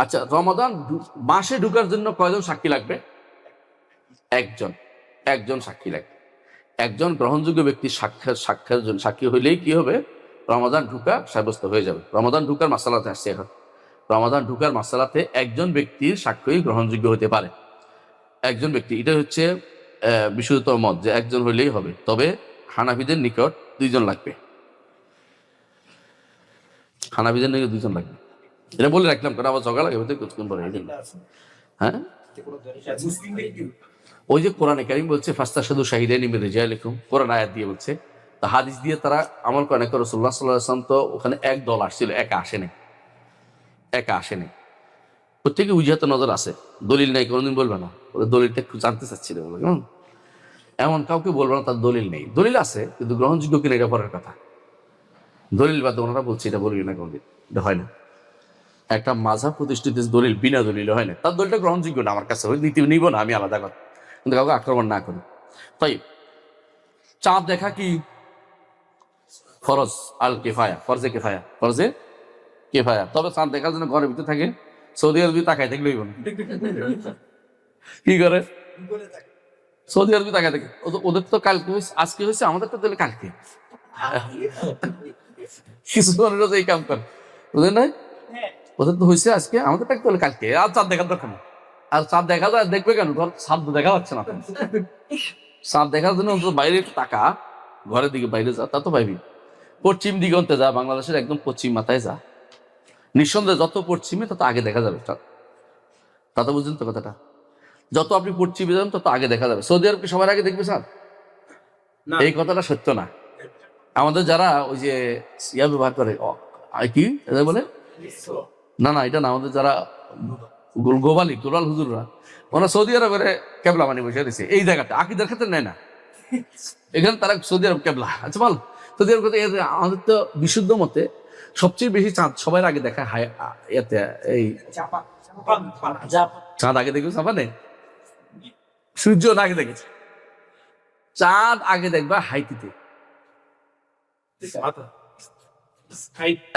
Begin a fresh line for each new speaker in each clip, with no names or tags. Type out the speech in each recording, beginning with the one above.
আচ্ছা, রমাদান মাসে ঢুকার জন্য কয়জন সাক্ষী লাগবে? একজন। একজন সাক্ষী লাগবে। একজন গ্রহণযোগ্য ব্যক্তি সাক্ষাৎ সাক্ষী হইলেই কি হবে? রমাদান ঢুকা সাব্যস্ত হয়ে যাবে। রমাদান ঢুকার মাসালাতে আসছে এখন। রমাদান ঢুকার মাসালাতে একজন ব্যক্তির সাক্ষ্যই গ্রহণযোগ্য হতে পারে। একজন ব্যক্তি, এটা হচ্ছে বিশুদ্ধতর মত যে একজন হইলেই হবে। তবে হানাফিদের নিকট দুইজন লাগবে। হানাফিদের নিকট দুইজন লাগবে, এটা বলে রাখলাম, কারণ আবার ঝগড়া লাগে কিছুক্ষণ পরে। হ্যাঁ, ওই যে কোরআনে কারীম বলছে ফাস্তাশহাদু শাহিদাইন মিন রিজালিকুম, কোরআন আয়াত দিয়ে বলছে। তা হাদিস দিয়ে তারা আমল করে না। রাসূলুল্লাহ সাল্লাল্লাহু আলাইহি ওয়াসাল্লাম তো ওখানে এক দল আসছিল, একা আসেনি। প্রত্যেকে উজিহাতে নজর আছে, দলিল নাই কোনোদিন বলবে না। ওদের দলিলটা একটু জানতে চাচ্ছিল, বলে কেমন এমন কাউকে বলবে না তার দলিল নেই। দলিল আছে কিন্তু গ্রহণযোগ্য কিনা এটা পরের কথা। দলিল বাদে ওনারা বলছে এটা বলবি না, কোনদিন এটা হয় না। একটা মাযহাব প্রতিষ্ঠিত দলিল বিনা দলিল হয় না, তার দলিলটা গ্রহণযোগ্য না আমার কাছে, নীতি নিব না আমি, আলাদা কথা, কিন্তু কাউকে আক্রমণ না করি। তাই চাঁদ দেখা কি ফরজ আল কিফায়া, ফরজে কিফায়া। তবে চাঁদ দেখার জন্য ঘরের ভিতরে থাকে, সৌদি আরবি তাকায় দেখলেই বল কি করে, সৌদি আরবি তাকায় থাকে। ওদের তো কালকে আজকে হয়েছে, আমাদের তো তাহলে কালকে। কিছু মানুষ এই কাম করে, বুঝলেন না? ওদের তো হয়েছে আজকে, আমাদের তাহলে কালকে। আর চাঁদ দেখার দরকার না। আর চাঁদ দেখা যায়, দেখবে কেন? চাঁদ দেখা যাচ্ছে না। চাঁদ দেখার জন্য বাইরে টাকা, ঘরের দিকে বাইরে যা, তা তো পাইবি। পশ্চিম দিগন্তে যা, বাংলাদেশের একদম পশ্চিম মাথায় যা, নিঃসন্দেহে যত পশ্চিমে তত আগে দেখা যাবে। তা তো বুঝলেন তো কথাটা? যত আপনি পশ্চিমে যান তত আগে দেখা যাবে। সৌদি আরব কি সবার আগে দেখবে স্যার? এই কথাটা সত্য না। আমাদের যারা ওই যে ইয়া ব্যবহার করে, কি বলে, না এটা না, আমাদের যারা গোলাল হুজুররা, ওরা সৌদি আরবের কেবলা মানে বসে দিচ্ছে এই জায়গাটা, আকীদার ক্ষেত্রে নেয় না। এখানে তারা সৌদি আরব কেবলা। আচ্ছা বল, সৌদি আরব আমাদের তো বিশুদ্ধ মতে সবচেয়ে বেশি চাঁদ সবাই আগে দেখা হয় এতে, এই চাঁদ আগে দেখবে জাপানে, সূর্য না আগে দেখেছে। চাঁদ আগে দেখবা হাইতিতে,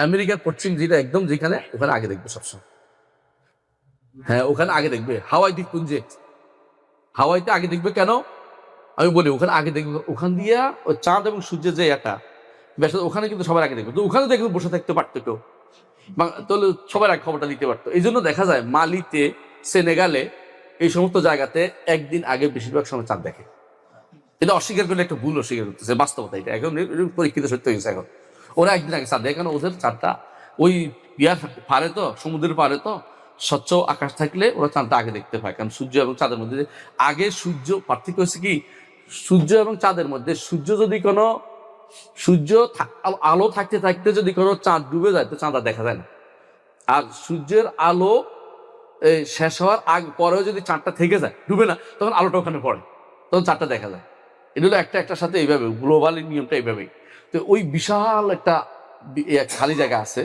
আমেরিকার পশ্চিম যেটা একদম যেখানে, ওখানে আগে দেখবে সবসময়। হ্যাঁ, ওখানে আগে দেখবে। হাওয়াই দ্বীপপুঞ্জে, হাওয়াইতে আগে দেখবে কেন আমি বলি, ওখানে আগে দেখবে, ওখান দিয়া ওই চাঁদ এবং সূর্যের যে একটা বেশ, ওখানে কিন্তু সবার আগে দেখবে। তো ওখানে দেখবে বসে থাকতে পারতো কেউ, তাহলে সবার আগে খবরটা দিতে পারতো। এই জন্য দেখা যায় মালিতে, সেনেগালে, এই সমস্ত জায়গাতে একদিন আগে বেশিরভাগ সময় চাঁদ দেখে। এটা অস্বীকার করলে একটা ভুল অস্বীকার করতেছে, বাস্তবতা এটা এখন পরীক্ষিত সত্য হয়েছে। এখন ওরা একদিন আগে চাঁদ দেখে, কারণ ওদের চাঁদটা ওই ইয়ার পারে তো, সমুদ্রের পারে তো, স্বচ্ছ আকাশ থাকলে ওরা চাঁদটা আগে দেখতে পায়। কারণ সূর্য এবং চাঁদের মধ্যে আগে সূর্য, পার্থক্য হচ্ছে কি, সূর্য এবং চাঁদের মধ্যে সূর্য যদি কোনো আলো থাকতে থাকতে যদি কোনো চাঁদ ডুবে যায় তো চাঁদ আর দেখা যায় না। আর সূর্যের আলো শেষ হওয়ার পরেও যদি চাঁদটা থেকে যায়, ডুবে না, তখন আলোটা ওখানে পড়ে, তখন চাঁদটা দেখা যায়। এটা হলো একটা সাথে এইভাবে গ্লোবাল নিয়মটা এইভাবেই। তো ওই বিশাল একটা খালি জায়গা আছে,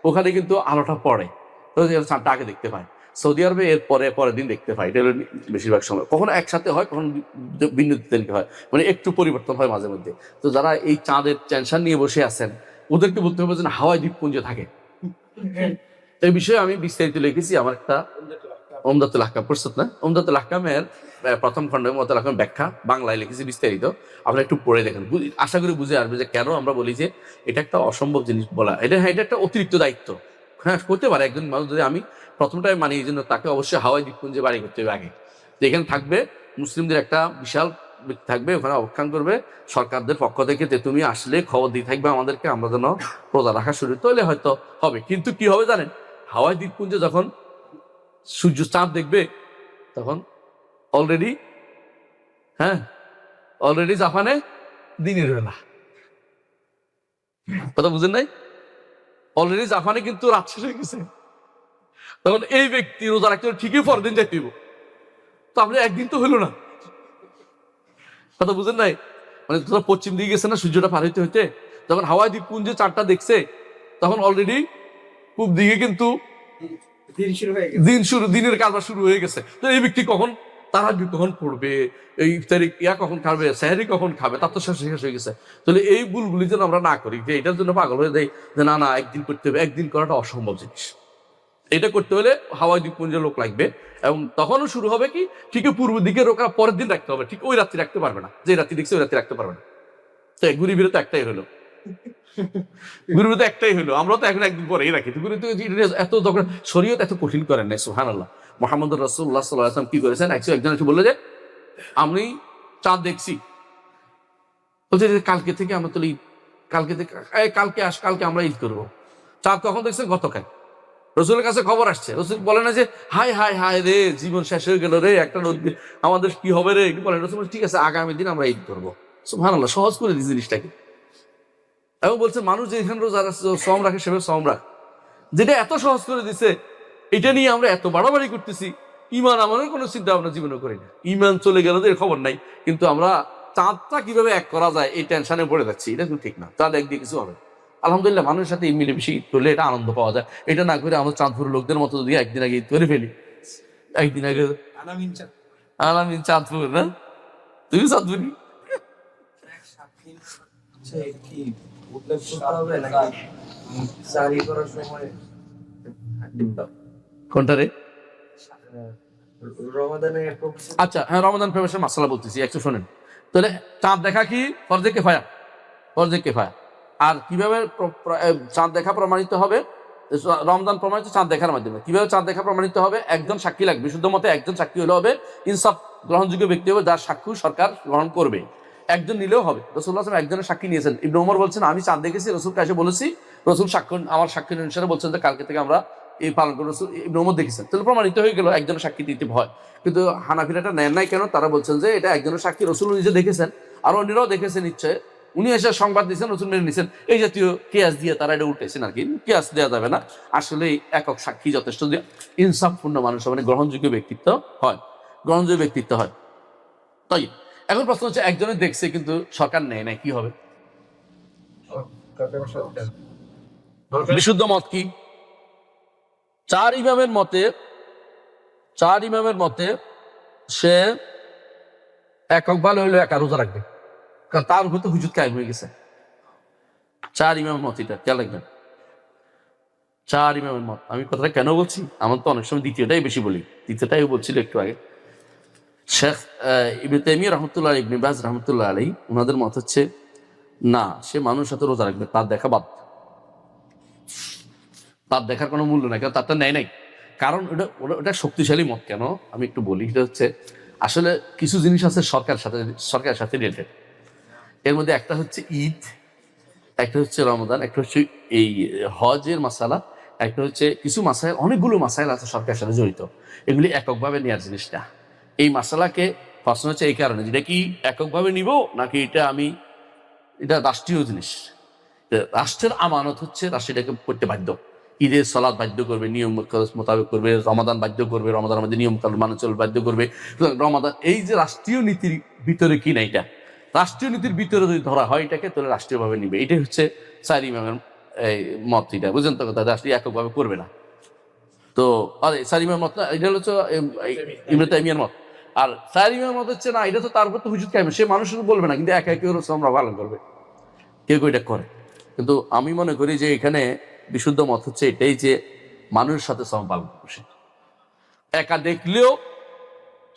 ওখানে কিন্তু আলোটা পড়ে, তো চাঁদটা আগে দেখতে পায়। সৌদি আরবে এর পরের দিন দেখতে পায়। এটা হলো বেশিরভাগ সময়, কখনো একসাথে হয়, কখনো ভিন্ন দিকে হয়, মানে একটু পরিবর্তন হয় মাঝে মধ্যে। তো যারা এই চাঁদের টেনশন নিয়ে বসে আছেন, ওদেরকে বলতে হবে যে হাওয়াই দ্বীপপুঞ্জে থাকে। এই বিষয়ে আমি বিস্তারিত লিখেছি আমার একটা উমদাতুল আহকাম, প্রস্তুত না? উমদাতুল আহকামের প্রথম খণ্ড উমদাতুল আহকাম ব্যাখ্যা বাংলায় লিখেছি বিস্তারিত, আপনারা একটু পড়ে দেখেন, আশা করি বুঝে আসবে যে কেন আমরা বলি যে এটা একটা অসম্ভব জিনিস বলা। এটা একটা অতিরিক্ত দায়িত্ব। হ্যাঁ, করতে পারে একজন মানুষ, যদি আমি প্রথমটাই মানি, এই জন্য তাকে অবশ্যই হাওয়াই দ্বীপপুঞ্জে বাড়ি করতে হবে আগে। তো এখানে থাকবে মুসলিমদের একটা বিশাল থাকবে, ওখানে অবস্থান করবে সরকারদের পক্ষ থেকে, যে তুমি আসলে খবর দিয়ে থাকবে আমাদেরকে, আমরা যেন রোজা রাখা শুরু, তাহলে হয়তো হবে। কিন্তু কি হবে জানেন, হাওয়াই দ্বীপপুঞ্জে যখন সূর্য চাঁদ দেখবে তখন অলরেডি জাপানে দিনের বেলা। কথা বুঝেন নাই? অলরেডি জাপানে কিন্তু রাত শেষ হয়ে গেছে। তখন এই ব্যক্তি রোজা রাখতে ঠিকই পরের দিন যাইতে হইব, তো আপনি একদিন তো হইল না। কথা বুঝেন নাই? মানে তোরা পশ্চিম দিকে গেছে না সূর্যটা পার হইতে হইতে, যখন হাওয়াই দ্বীপপুঞ্জে চাঁদটা দেখছে তখন অলরেডি পূব দিকে কিন্তু দিনের কারবার শুরু হয়ে গেছে। তো এই ব্যক্তি কখন তারাবি কখন পড়বে, এই ইফতারি কখন খাবে, সেহরি কখন খাবে, তার তো শেষ হয়ে গেছে। তাহলে এই ভুলগুলি যেন আমরা না করি, যে এটার জন্য পাগল হয়ে যাই যে না একদিন করতে হবে। একদিন করাটা অসম্ভব জিনিস, এটা করতে হলে হাওয়াই দ্বীপপুঞ্জের লোক লাগবে, এবং তখনও শুরু হবে কি ঠিক পূর্ব দিকে রোকা পরের দিন রাখতে হবে, ঠিক ওই রাত্রি রাখতে পারবে না, যে রাত্রি দেখছে ওই রাত্রি রাখতে পারবে না। তো ঘুরি তো একটাই হলো, ঘুরি তো একটাই হলো, আমরা তো এখন একদিন পরেই রাখি। ঘুরি তো এত দরকার, শরীয়ত এত কঠিন করেন নাই। সুবহানাল্লাহ, মুহাম্মদ রাসূলুল্লাহ সাল্লাল্লাহু আলাইহি ওয়াসাল্লাম কি করেছেন, একজন এসে বললো যে আমি চাঁদ দেখছি, বলছে যে কালকে থেকে আমরা তো ঈদ, কালকে থেকে কালকে আমরা ঈদ করবো। চাঁদ কখন দেখছেন? গতকাল। রসুলের কাছে খবর আসছে, রসুল বলে না যে হায় হায় হায় রে জীবন শেষ হয়ে গেল রে, একটা নদী আমাদের কি হবে রে, বলেন রসুল ঠিক আছে আগামী দিন আমরা ঈদ করবো। সুবহানাল্লাহ, সহজ করে দিই জিনিসটাকে। এবং বলছে মানুষ যে এখানে যারা শ্রম রাখে সেভাবে শ্রম রাখ, যেটা এত সহজ করে দিছে, এটা নিয়ে আমরা এত বাড়াবাড়ি করতেছি। ইমান আমাদের কোনো চিন্তা ভাবনা জীবনে করি না, ইমান চলে গেল তো এর খবর নাই, কিন্তু আমরা চাঁদটা কিভাবে এক করা যায় এই টেনশনে পড়ে যাচ্ছি। এটা কিন্তু ঠিক না, চাঁদ একদিকে কিছু হবে। আলহামদুলিল্লাহ, মানুষের সাথে মিলেমিশে ঈদ করলে এটা আনন্দ পাওয়া যায়। এটা না করে আমরা চাঁদপুরের লোকদের মতো যদি একদিন আগে ঈদ করে ফেলি, একদিন আগে আলামিন চাঁদপুর না, তুমি চাঁদপুরি কোনটা রে? আচ্ছা হ্যাঁ, রমাদান প্রবেশের মাসালা বলতেছি, একটু শোনেন। তাহলে চাঁদ দেখা কি ফরজে কিফায়া, ফরজে কিফায়া। আর কিভাবে চাঁদ দেখা প্রমাণিত হবে? রমজান প্রমাণিত চাঁদ দেখার মাধ্যমে। কিভাবে চাঁদ দেখা প্রমাণিত হবে? একজন সাক্ষী লাগবে, বিশুদ্ধ মতে একজন সাক্ষী হলে হবে, ইনসাফ গ্রহণযোগ্য ব্যক্তি হবে, যার সাক্ষ্য সরকার গ্রহণ করবে। একজন নিলেও হবে। রাসূলুল্লাহ সাল্লাল্লাহু আলাইহি ওয়াসাল্লাম একজনের সাক্ষী নিয়েছেন। ইবনে ওমর বলছেন আমি চাঁদ দেখেছি, রসুল কাছে বলেছি, রসুল সাক্ষ্য আমার সাক্ষী অনুসারে বলছেন যে কালকে থেকে আমরা এই পালন করে। রসুল ইবনে ওমর দেখেছেন, তাহলে প্রমাণিত হয়ে গেল একজনের সাক্ষী দিতে হয়। কিন্তু হানাফিরা এটা নেন নাই কেন? তারা বলছেন যে এটা একজনের সাক্ষী, রসুল নিজে দেখেছেন আর অন্যরাও দেখেছেন, নিশ্চয় উনি এসে সংবাদ দিচ্ছেন, রসুল মেনে নিচ্ছেন, এই জাতীয় কেয়াস দিয়ে তারা এটা উঠেছেন আর কি। কেয়াস দেওয়া যাবে না, আসলে একক সাক্ষী যথেষ্ট, ইনসাফপূর্ণ মানুষ মানে গ্রহণযোগ্য ব্যক্তিত্ব হয়, গ্রহণযোগ্য ব্যক্তিত্ব হয়। তাই এখন প্রশ্ন হচ্ছে একজনে দেখছে কিন্তু সরকার নেয় নাই, কি হবে? বিশুদ্ধ মত কি? চার ইমামের মতে সে একক ভালো হইলো একা রোজা রাখবে, কারণ তার উপর তো হুজুত কায়েম হয়ে গেছে। চার ইমামের মত, এটা খেয়াল রাখবেন, চার ইমামের মত। আমি কথাটা কেন বলছি, আমার তো অনেক সময় দ্বিতীয়টাই বেশি বলি, দ্বিতীয়টাই বলছিল একটু আগে। শেখ ইবনে তাইমিয়া রাহমাতুল্লাহ, ইবনে বাজ রাহমাতুল্লাহ আলাইহি, ওনাদের মত হচ্ছে না, সে মানুষ সাথে রোজা রাখবে, তার দেখা বাদ, তার দেখার কোনো মূল্য নাই, কারণ তারটা নেয় নাই। কারণ ওটা শক্তিশালী মত। কেন আমি একটু বলি, এটা হচ্ছে আসলে কিছু জিনিস আছে সরকারের সাথে রিলেটেড। এর মধ্যে একটা হচ্ছে ঈদ, একটা হচ্ছে রমাদান, একটা হচ্ছে এই হজের মাসালা, একটা হচ্ছে কিছু মাসাইল, অনেকগুলো মাসাইল আছে সরকারের সাথে জড়িত, এগুলি এককভাবে নেওয়ার জিনিসটা। এই মাসালাকে প্রশ্ন হচ্ছে এই কারণে, যেটা কি এককভাবে নিব নাকি এটা রাষ্ট্রীয় জিনিস, রাষ্ট্রের আমানত হচ্ছে, রাষ্ট্র এটাকে করতে বাধ্য। ঈদের সালাত বাধ্য করবে, নিয়ম মোতাবেক করবে, রমাদান বাধ্য করবে, রমাদান আমাদের নিয়ম মানে চল বাধ্য করবে। রমাদান এই যে রাষ্ট্রীয় নীতির ভিতরে কি না, এটা রাষ্ট্রীয় নীতির ভিতরে যদি ধরা হয় এটাকে, তাহলে রাষ্ট্রীয়ভাবে নিবে। এটাই হচ্ছে চার ইমামের এই মত, এটা বুঝলেন তো কথা, রাষ্ট্রীয় এককভাবে করবে না। তো আরে চার ইমামের মত না, এটা হচ্ছে ইবনে তাইমিয়ার মত। আর চার ইমামের মত হচ্ছে না, এটা তো তার উপর তো হুজুত কায়েম, সে মানুষ বলবে না, কিন্তু একা কেউ আমরা পালন করবে, কেউ এটা করে। কিন্তু আমি মনে করি যে এখানে বিশুদ্ধ মত হচ্ছে এটাই, যে মানুষের সাথে শ্রম পালন করছে, একা দেখলেও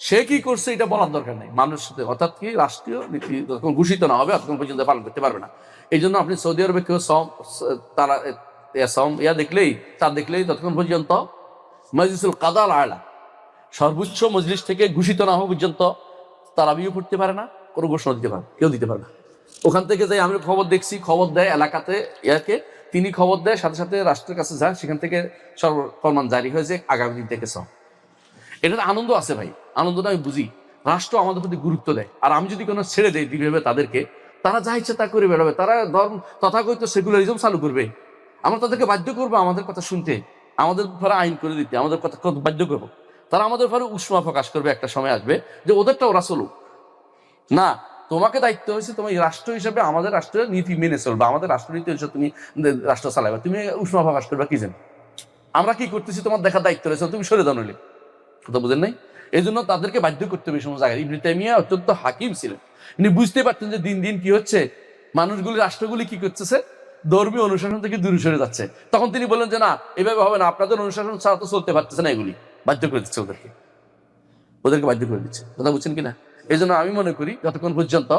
সে কি করছে এটা বলার দরকার নেই, মানুষের সাথে, অর্থাৎ কি রাষ্ট্রীয় নীতি যতক্ষণ ঘোষিত না হবে ততক্ষণ পর্যন্ত পালন করতে পারবে না। এই জন্য আপনি সৌদি আরবে কেউ তারা দেখলেই, তার দেখলেই ততক্ষণ পর্যন্ত মজলিসুল কাদাল আলা, সর্বোচ্চ মজলিস থেকে ঘোষিত না হওয়া পর্যন্ত তারাবিও পড়তে পারে না, কোনো ঘোষণা দিতে পারে, কেউ দিতে পারে না। ওখান থেকে যাই আমি খবর দেখছি, খবর দেয় এলাকাতে তিনি খবর দেয়, সাথে সাথে রাষ্ট্রের কাছে যায়, সেখান থেকে ফরমান জারি হয়েছে আগামী দিন থেকে সব। এটার আনন্দ আছে ভাই, আনন্দটা আমি বুঝি, রাষ্ট্র আমাদের প্রতি গুরুত্ব দেয়। আর আমি যদি কোনো ছেড়ে দেই দৃঢ়ভাবে তাদেরকে, তারা যা ইচ্ছা তা করে বেরোবে, তারা ধর্ম তথাকথিত সেকুলারিজম চালু করবে, আমরা তাদেরকে বাধ্য করবো আমাদের কথা শুনতে, আমাদের ফলে আইন করে দিতে, আমাদের কথা বাধ্য করবো। তারা আমাদের ফলে উষ্মা প্রকাশ করবে, একটা সময় আসবে যে ওদেরটা ওরা চলুক না, তোমাকে দায়িত্ব হয়েছে তোমার রাষ্ট্র হিসেবে আমাদের রাষ্ট্রের নীতি মেনে চলবে, আমাদের রাষ্ট্রনীতি হিসেবে তুমি রাষ্ট্র চালাবে, তুমি উষ্মা প্রকাশ করবে কি জানো, আমরা কি করতেছি তোমার দেখার দায়িত্ব রয়েছে, তুমি সরে দাও নইলে, কথা বুঝেন নাই? এই জন্য তাদেরকে বাধ্য করতে হবে এই সমস্ত জায়গায়। ইবনে তাইমিয়া অত্যন্ত হাকিম ছিলেন, উনি বুঝতে পারতেন যে দিন দিন কি হচ্ছে, মানুষগুলি রাষ্ট্রগুলি কি করতেছে, ধর্মীয় অনুশাসন থেকে দূরে সরে যাচ্ছে। তখন তিনি বললেন যে না, এভাবে হবে না, আপনাদের অনুশাসন ছাড়া তো চলতে পারতেছে না, এগুলি বাধ্য করে দিচ্ছে ওদেরকে বাধ্য করে দিচ্ছে। কথা বুঝছেন কিনা? এই জন্য আমি মনে করি যতক্ষণ পর্যন্ত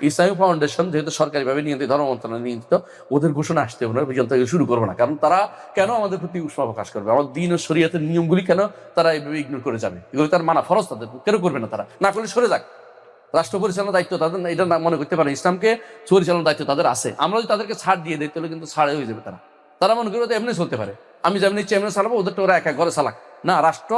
ইসলামী ফাউন্ডেশন, যেহেতু সরকারিভাবে নিয়ন্ত্রিত, ধর্ম মন্ত্রণালয় নিয়ন্ত্রিত, ওদের ঘোষণা আসতে পর্যন্ত শুরু করবো না। কারণ তারা কেন আমাদের প্রতি উষ্মা প্রকাশ করবে? আমার দিন ও শরীয়তের নিয়মগুলি কেন তারা এইভাবে ইগনোর করে যাবে? এগুলো তার মানা ফরজ, তাদের কেন করবে না? তারা না করলে সরে যাক। রাষ্ট্র পরিচালনার দায়িত্ব তাদের, এটা না মনে করতে পারে ইসলামকে পরিচালনার দায়িত্ব তাদের আছে। আমরা যদি তাদেরকে ছাড় দিয়ে দিই তাহলে কিন্তু ছাড়ে হয়ে যাবে। তারা মনে করবে এমনি চলতে পারে, আমি যেমনি ইচ্ছে এমনি চালাবো, ওদেরটা ওরা এক এক ঘরে চালাক। না, রাষ্ট্র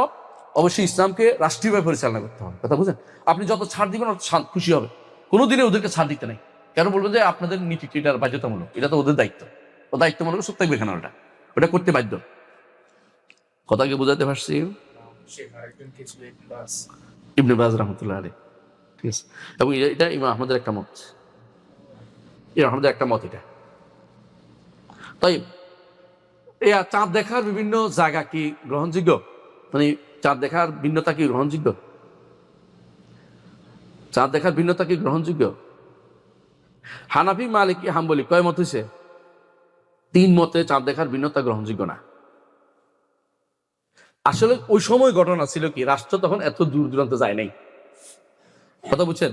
অবশ্যই ইসলামকে রাষ্ট্রীয়ভাবে পরিচালনা করতে হবে। কথা বুঝেন? আপনি যত ছাড় দিবেন খুশি হবে। কোনোদিনে ওদেরকে ছাড় দিতে নেই। কেন বলবেন যে আপনাদের নীতি এটার বাধ্যতামূলক? এটা তো ওদের দায়িত্ব, ও দায়িত্বমূলক সব থাকবে এখানে, ওটা করতে বাধ্য। কথা কি বুঝাতে পারছি? ইবনে বাজ রহমতুল্লাহ আলাইহি, ঠিক আছে। এবং এটা ইমাম আহমদের একটা মত, ইমাম আহমদের একটা মত এটা। তাই চাঁদ দেখার বিভিন্ন জায়গা কি গ্রহণযোগ্য? মানে চাঁদ দেখার ভিন্নতা কি গ্রহণযোগ্য? চাঁদ দেখার ভিন্নতা কি গ্রহণযোগ্য? হানাফি, মালিকি, হাম্বলি কয় মত হয়েছে? 3 মতে চাঁদ দেখার ভিন্নতা গ্রহণযোগ্য না। আসলে ওই সময় ঘটনা ছিল কি, রাষ্ট্র তখন এত দূর দূরান্ত যায় নাই। কথা বুঝছেন?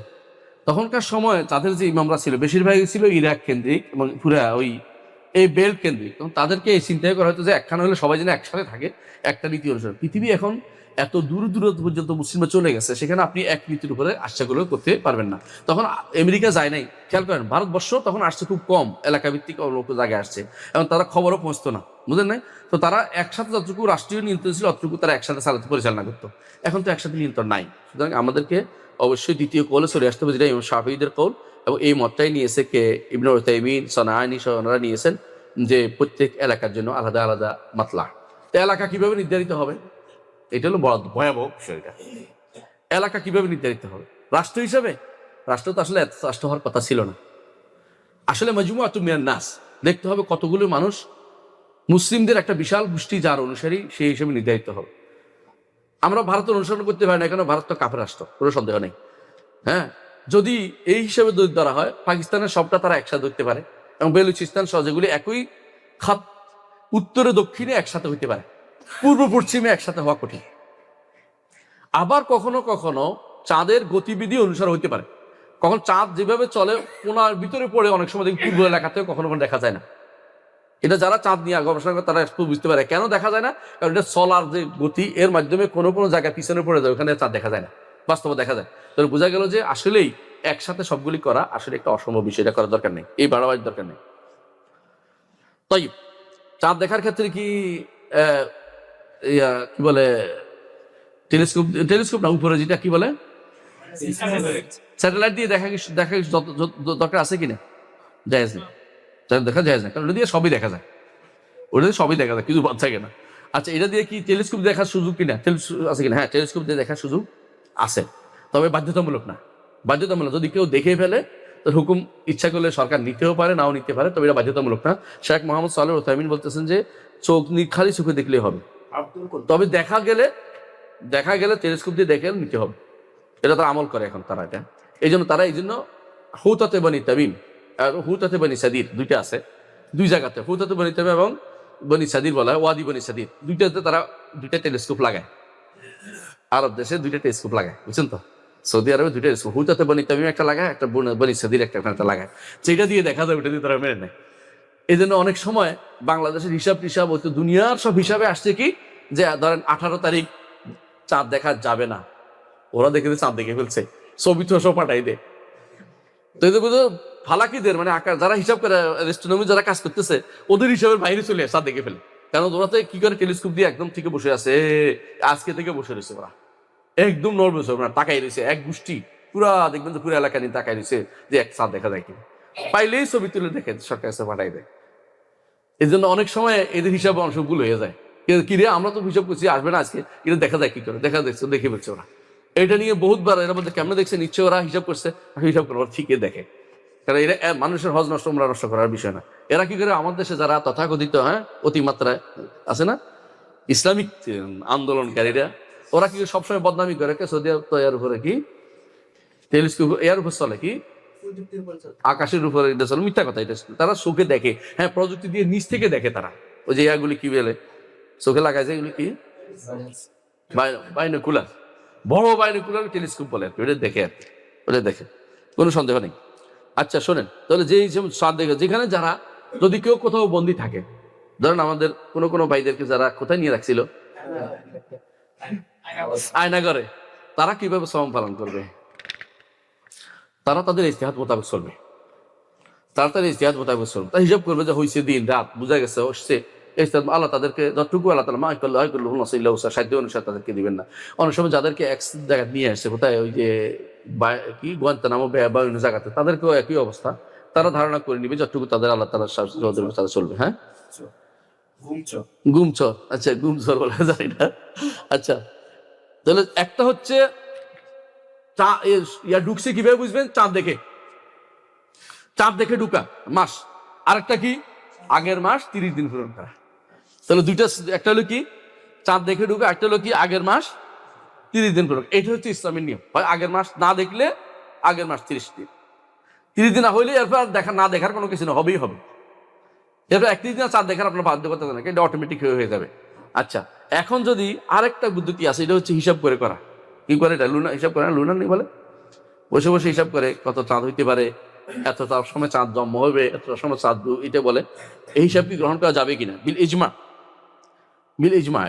তখনকার সময় তাদের যে ইমামরা ছিল বেশিরভাগই ছিল ইরাক কেন্দ্রিক এবং পুরা এই বেল্ট কেন্দ্রিক। তখন তাদেরকে এই চিন্তাই করা হতো যে একখানা হলে সবাই যেন একসাথে থাকে, একটা নীতি অনুসারে। পৃথিবী এখন এত দূর দূরান্ত পর্যন্ত মুসলিমরা চলে গেছে, সেখানে আপনি এক নীতির উপরে আশাগুলো করতে পারবেন না। তখন আমেরিকা যায় নাই, খেয়াল করেন, ভারতবর্ষ তখন আসছে খুব কম, এলাকা ভিত্তিক লোক জায়গায় আসছে, এবং তারা খবরও পৌঁছতো না, বুঝলেন না? তো তারা একসাথে যতটুকু রাষ্ট্রীয় নিয়ন্ত্রণ ছিল অতটুকু তারা একসাথে চালাতে পরিচালনা করতো। এখন তো একসাথে নিয়ন্ত্রণ নাই। সুতরাং আমাদেরকে অবশ্যই দ্বিতীয় কৌলে চলে আসতে হবে, যেটা ইমাম শাফিঈদের কৌল, এবং এই মতটাই নিয়েছে কে ইবনে উতাইমিন, সানাআনী সহ ওনারা নিয়েছেন যে প্রত্যেক এলাকার জন্য আলাদা আলাদা মাতলা। তো এলাকা কিভাবে নির্ধারিত হবে? এটা হলো বড় ভয়াবহ বিষয়টা। এলাকা কিভাবে নির্ধারিত হবে? রাষ্ট্র হিসাবে? রাষ্ট্র তো আসলে এত রাষ্ট্র হওয়ার কথা ছিল না। আসলে মাজমুআতুম মিনান নাস, দেখতে হবে কতগুলো মানুষ, মুসলিমদের একটা বিশাল গোষ্ঠী যার অনুসারী, সেই হিসেবে নির্ধারিত হবে। আমরা ভারতের অনুসরণ করতে পারি না, কেন? ভারত তো কাফের রাষ্ট্র, কোনো সন্দেহ নেই। হ্যাঁ, যদি এই হিসাবে ধরা হয়, পাকিস্তানের সবটা তারা একসাথে ধরতে পারে, এবং বেলুচিস্তান সহ যেগুলি একই খাত, উত্তরে দক্ষিণে একসাথে হইতে পারে, পূর্ব পশ্চিমে একসাথে হওয়া কঠিন। আবার কখনো কখনো চাঁদের গতিবিধি অনুসারে হইতে পারে। কখন চাঁদ যেভাবে চলে কোনার ভিতরে পড়ে, অনেক সময় দেখি পূর্ব এলাকাতেও কখনো কখনো দেখা যায় না। এটা যারা চাঁদ নিয়ে গবেষণা করে তারা একটু বুঝতে পারে কেন দেখা যায় না। কারণ এটা চলার যে গতি, এর মাধ্যমে কোনো কোনো জায়গায় পিছনে পড়ে যায়, ওখানে চাঁদ দেখা যায় না, বাস্তবে দেখা যায়। তো বোঝা গেল যে আসলেই একসাথে সবগুলি করা আসলে একটা অসম্ভব বিষয়, এটা করার দরকার নেই, এই বাড়াবাড়ির দরকার নেই। তাই চাঁদ দেখার ক্ষেত্রে কি কি বলে, টেলিস্কোপ না, উপরে যেটা কি বলে, স্যাটেলাইট দিয়ে দেখা দরকার আছে কিনা? জায়েজ না, দেখা যায় না, কারণ ওটা দিয়ে সবই দেখা যায়, ওটা দিয়ে সবই দেখা যায়, কিছু বাদ থাকে না। আচ্ছা, এটা দিয়ে কি টেলিস্কোপ দেখার সুযোগ কিনা, আছে কিনা? হ্যাঁ, টেলিস্কোপ দিয়ে দেখার সুযোগ আছে, তবে বাধ্যতামূলক না। বাধ্যতামূলক যদি কেউ দেখে ফেলে, তো হুকুম ইচ্ছা করলে সরকার নিতেও পারে, নাও নিতে পারে, তবে এটা বাধ্যতামূলক না। শেখ মোহাম্মদ সালেহ উসাইমিন বলতেছেন যে খালি চোখে দেখলেই হবে, তবে দেখা গেলে টেলিস্কোপ দিয়ে দেখে নিতে হবে। এটা তারা আমল করে এখন তারা, এটা এই জন্য হুতাতে বনি তামিম আর হুতাতে বনি সাদির দুইটা আছে, দুই জায়গাতে হুতাতে বনি তামিম এবং বনি সাদির বলা হয়, ওয়াদি বনি সাদির, দুইটাতে তারা দুইটা টেলিস্কোপ লাগায়। আরব দেশে দুইটা টেলিস্কোপ লাগায়, বুঝছেন তো? সৌদি আরবে দুইটা টেলিস্কোপ, হুতাতে বনি তামিম একটা লাগায়, একটা বনি সাদির একটা লাগায়, সেটা দিয়ে দেখা যায়, ওটা দিয়ে তারা মেনে নেয়। এই জন্য অনেক সময় বাংলাদেশের হিসাব হয়তো দুনিয়ার সব হিসাবে আসছে কি, যে ধরেন 18 তারিখ চাঁদ দেখা যাবে না, ওরা দেখে চাঁদ দেখে ফেলছে, ছবি তো সব পাঠাই দেয়। তো এই যে ফালাকিদের মানে আকার যারা হিসাব করে, অ্যাস্ট্রোনমি যারা কাজ করতেছে, ওদের হিসাবের বাইরে চলে চাঁদ দেখে ফেলে। কারণ ওরা তো কি করে, টেলিস্কোপ দিয়ে একদম থেকে বসে আছে, আজকে থেকে বসে রয়েছে, ওরা একদম নর্মাল তাকাই রয়েছে, এক গোষ্ঠী পুরা দেখবেন যে পুরো এলাকা নিয়ে তাকাই রয়েছে যে এক চাঁদ দেখা যায় কিনা, পাইলেই ছবি তুলে দেখে সরকার কাছে পাঠাই দেয়। এই জন্য অনেক সময় এদের হিসাবে অনেক ভুল হয়ে যায়, কি রে আমরা তো হিসাব করছি আসবে না আজকে, এটা দেখা যায় কি করে, দেখে ফেলছে ওরা। এটা নিয়ে বহুতবার এর মধ্যে কেমন দেখছে, নিশ্চয় ওরা হিসাব করছে, হিসাব করে ওরা ঠিকই দেখে, কারণ এরা মানুষের হজ নষ্ট উমরা নষ্ট করার বিষয় না। এরা কি করে, আমাদের দেশে যারা তথাকথিত অতিমাত্রায় আছে না ইসলামিক আন্দোলনকারীরা, ওরা কি সবসময় বদনামি করে সৌদি আরব, তো এর উপরে কি টেলিস্কোপ, এর উপর চলে কি আকাশের উপরে এটা চলে, মিথ্যা কথা। এটা তারা চোখে দেখে, হ্যাঁ প্রযুক্তি দিয়ে নিচ থেকে দেখে তারা। ওই যে ইয়াগুলি কি বলে চোখে লাগায় যে এগুলি কি বাইনোকুলার, বড় বাইনোকুলার টেলিস্কোপ বলে আর কি, ওটা দেখে আর কি, ওটা দেখে, কোনো সন্দেহ নেই। আচ্ছা শোনেন তাহলে, যেই চাঁদ দেখে যেখানে যারা, যদি কেউ কোথাও বন্দী থাকে, ধরেন আমাদের কোনো ভাইদেরকে যারা কোথায় নিয়ে রাখছিল, আয়নাগরে, তারা কিভাবে শ্রম পালন করবে? তারা তাদের ইজতিহাদ মোতাবেক চলবে, তারা ইজতিহাদ মোতাবেক চলবে। তা হিসাব করবে যে হয়েছে দিন রাত, বোঝা গেছে হচ্ছে, আল্লাহ তাদেরকে যতটুকু আল্লাহ তালা সাধ্য অনুসারে তাদেরকে দিবেন না। অনেক সময় যাদেরকে এক জায়গায় নিয়ে আসছে, কোথায় ওই যে কি গোয়ান্তানামো বা অন্য জায়গাতে, তাদেরকেও একই অবস্থা। তারা ধারণা করে নিবে যতটুকু তাদের আল্লাহ তালা তারা চলবে। হ্যাঁ গুমচর, আচ্ছা গুমচর বলা যায় না। আচ্ছা তাহলে একটা হচ্ছে ঢুকছে কিভাবে বুঝবেন? চাঁদ দেখে, চাঁদ দেখে ঢুকা মাস। আরেকটা কি? আগের মাস 30 দিন পূরণ করা। তাহলে দুইটা, একটা হলো কি চাঁদ দেখে ঢুকা, একটা হলো কি আগের মাস 30 দিন পূরণ। এটা হচ্ছে ইসলামের নিয়ম। হয় আগের মাস না দেখলে আগের মাস 30 দিন, 30 দিন না হইলে এরপর দেখা না দেখার কোনো কিছু না, হবেই হবে। এরপর 31 দিন চাঁদ দেখার আপনার বাধ্য করতে না, এটা অটোমেটিক হয়ে যাবে। আচ্ছা এখন যদি আরেকটা পদ্ধতি আছে, এটা হচ্ছে হিসাব করে করা। কি করে এটা? লুনা হিসাব করে না, লুনা নেই বলে, বসে বসে হিসাব করে কত চাঁদ হইতে পারে, এত সময় চাঁদ জন্ম হবে, এত সময় চাঁদ, এটা বলে। এই হিসাব কি গ্রহণ করা যাবে কিনা? বিল ইজমা, বিল ইজমা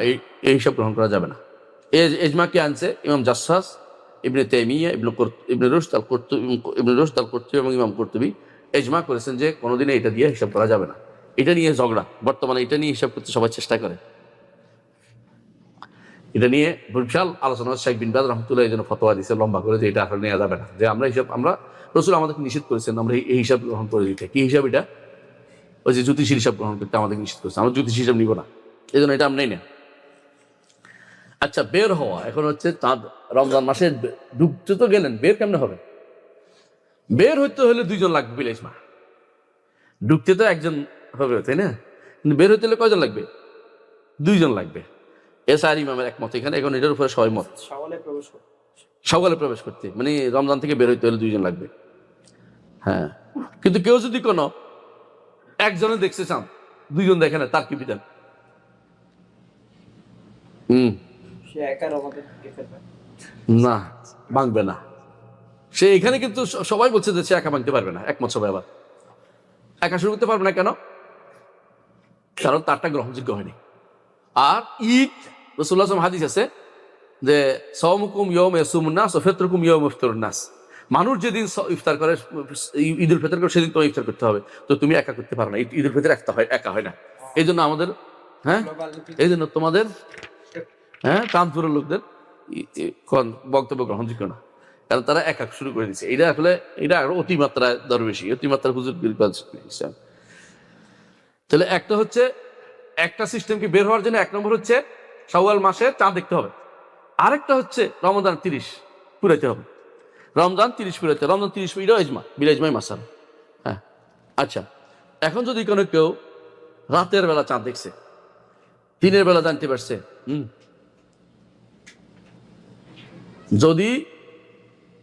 এই হিসাব গ্রহণ করা যাবে না। এই ইজমা কে আনছে? ইমাম জাসসাস, ইবনে তাইমিয়া, ইবনে রুশদ আল কুরতুবী এবং ইমাম কুরতুবী ইজমা করেছেন যে কোনোদিনই এটা দিয়ে হিসাব করা যাবে না। এটা নিয়ে ঝগড়া, বর্তমানে এটা নিয়ে হিসাব করতে সবাই চেষ্টা করে। এটা নিয়ে বিশাল আলোচনা। শেখ বিন বাজ রহমতুল্লাহ এই জন্য ফতোয়া দিয়েছে লম্বা করে, যে এটা আসলে নেওয়া যাবে না, যে আমরা রসুল আমাদেরকে নিষেধ করেছেন আমরা এই হিসাব গ্রহণ করে দিতে। কি হিসাব এটা? ওই যে জ্যোতিষীর হিসাব গ্রহণ করতে আমাদেরকে নিষেধ করেছে, আমরা জ্যোতিষী হিসাব নিব না, এই জন্য এটা আমরা নেই না। আচ্ছা বের হওয়া, এখন হচ্ছে চাঁদ রমজান মাসে ঢুকতে তো গেলেন, বের কেমনে হবে? বের হইতে হলে 2 জন লাগবে বিলাইস মা। ঢুকতে তো একজন হবে, তাই না? কিন্তু বের হইতে হলে কয়জন লাগবে? 2 জন লাগবে। এসআর ইমামের একমত এখানে। এখন এটার উপরে সবাই মত, সকালে প্রবেশ করতে মানে রমজান থেকে বের হইতে হলে 2 জন লাগবে। হ্যাঁ কিন্তু কেউ যদি কোনো একজনে দেখছে চাঁদ, 2 জন দেখে না, তার কি বিধান? না, ভাঙবে না সে। এখানে কিন্তু সবাই বলছে যে সে একা ভাঙতে পারবে না, একমত সবাই। আবার একা শুরু করতে পারবে না কেন? কারণ তারটা গ্রহণযোগ্য হয়নি। আর ঈদ, রাসূলুল্লাহ সাল্লাল্লাহু আলাইহি ওয়াসাল্লাম হাদিস আছে যে সাওমুকুম ইয়াউমা ইয়াসুমুন নাস ওয়া ফিতরুকুম ইয়াউমা ইফতারুন নাস। মানুষ যেদিন ইফতার করে, ঈদুল ফিতর করে, সেদিন তোমার ইফতার করতে হবে। তো তুমি একা করতে পারো না, ঈদুল ফিতর একা হয় না। এই জন্য আমাদের, হ্যাঁ এই জন্য তোমাদের, হ্যাঁ চাঁদপুরের লোকদের বক্তব্য গ্রহণযোগ্য না, কারণ তারা একা শুরু করে দিচ্ছে। এটা আসলে এটা আরো অতিমাত্রায় দরবেশী, অতিমাত্রার হুজুর। তাহলে একটা হচ্ছে, একটা সিস্টেমকে বের হওয়ার জন্য 1 নম্বর হচ্ছে শাওয়াল মাসে চাঁদ দেখতে হবে। আরেকটা হচ্ছে রমজান 30 পুরাইতে হবে। রমজান 30 পুরাইতে, রমজান 30 এটাও ইজমা, বিল মাসাল। হ্যাঁ আচ্ছা এখন যদি কোনো কেউ রাতের বেলা চাঁদ দেখছে, দিনের বেলা জানতে পারছে, যদি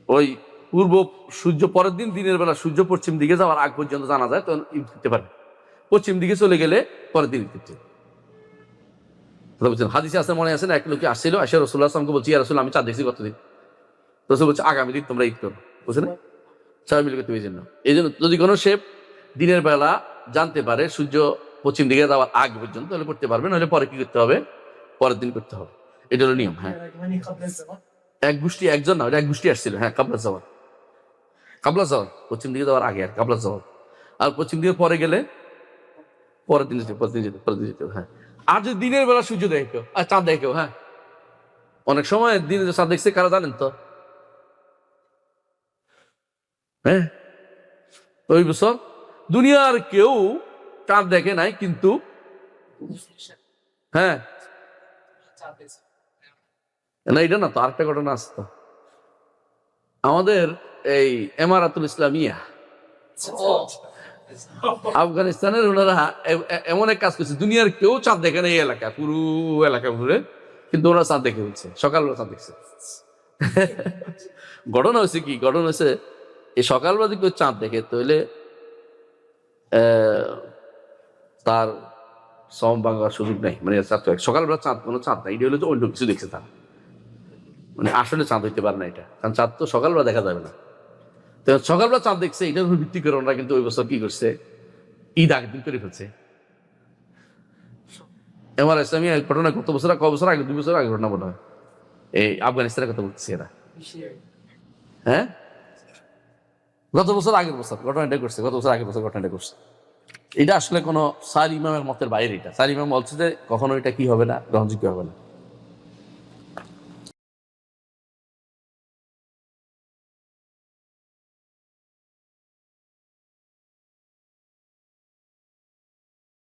ওই পূর্ব সূর্য পরের দিন দিনের বেলা সূর্য পশ্চিম দিকে যাওয়ার আগ পর্যন্ত জানা যায়, তখন ঈদ করতে পারবে। পশ্চিম দিকে চলে গেলে পরের দিন ঈদ করতে। হাদিসে আছে, মনে আছে না, এক লোকে আসছিল, আসে রাসূলুল্লাহ সাল্লাল্লাহু আলাইহি ওয়াসাল্লামকে বলছি, ইয়া রাসূল আমি চাঁদ দেখছি কতদিন। রাসূল বলছে আগামী দিন তোমরা ঈদ করো, বুঝছে না? সবাই মিলে করতে। এই জন্য যদি কোনো সে দিনের বেলা জানতে পারে সূর্য পশ্চিম দিকে যাওয়ার আগ পর্যন্ত, তাহলে করতে পারবে, নাহলে পরে কি করতে হবে? পরের দিন করতে হবে। এটা হলো নিয়ম। হ্যাঁ এক গোষ্ঠী, একজন না, এক গোষ্ঠী আসছিল। হ্যাঁ কাবলা যাওয়ার পশ্চিম দিকে যাওয়ার আগে আর কাবলা যাওয়ার, আর পশ্চিম দিকে পরে গেলে পরের দিন যেতে। হ্যাঁ আর যদি দিনের বেলা সূর্য দেখো আর চাঁদ দেখো, হ্যাঁ অনেক সময় দিনে চাঁদ দেখছে কারা জানেন তো? হ্যাঁ ওই বছর দুনিয়ার কেউ চাঁদ দেখে নাই, কিন্তু হ্যাঁ না এটা না তো, আরেকটা ঘটনা আসতো আমাদের এই এমারাতুল ইসলামিয়া আফগানিস্তানের, ওনারা এমন এক কাজ করছে, দুনিয়ার কেউ চাঁদ দেখে না এই এলাকা, পুরো এলাকা ঘুরে, কিন্তু ওরা চাঁদ দেখে ফেলছে, সকালবেলা চাঁদ দেখছে। ঘটনা হয়েছে কি? ঘটনা হয়েছে এই সকালবেলা যদি কেউ চাঁদ দেখে তাহলে তার সম ভাঙার সুযোগ নেই, মানে সকালবেলা চাঁদ কোনো চাঁদ নাই, এটা হলে তো অন্য কিছু দেখছে তার, মানে আসলে চাঁদ হইতে পারে না এটা, কারণ চাঁদ তো সকালবেলা দেখা যাবে না। তো সকালবেলা চাঁদ দেখছে, এটার উপর ভিত্তি করে ওরা কিন্তু ওই বছর কি করছে, ঈদ আগের দিন করে ফেলছে। এবার ইসলামী ঘটনা কত বছর, ক বছর আগে, 2 বছর আগে ঘটনা মনে হয়, এই আফগানিস্তানের কথা বলতেছি এরা। হ্যাঁ, গত বছর আগের বছর ঘটনাটা করছে, গত বছর আগের বছর ঘটনাটা করছে। এটা আসলে কোনো 4 ইমামের মতের বাইরে, এটা 4 ইমাম বলছে যে কখনো এটা কি হবে না, গ্রহণযোগ্য হবে না।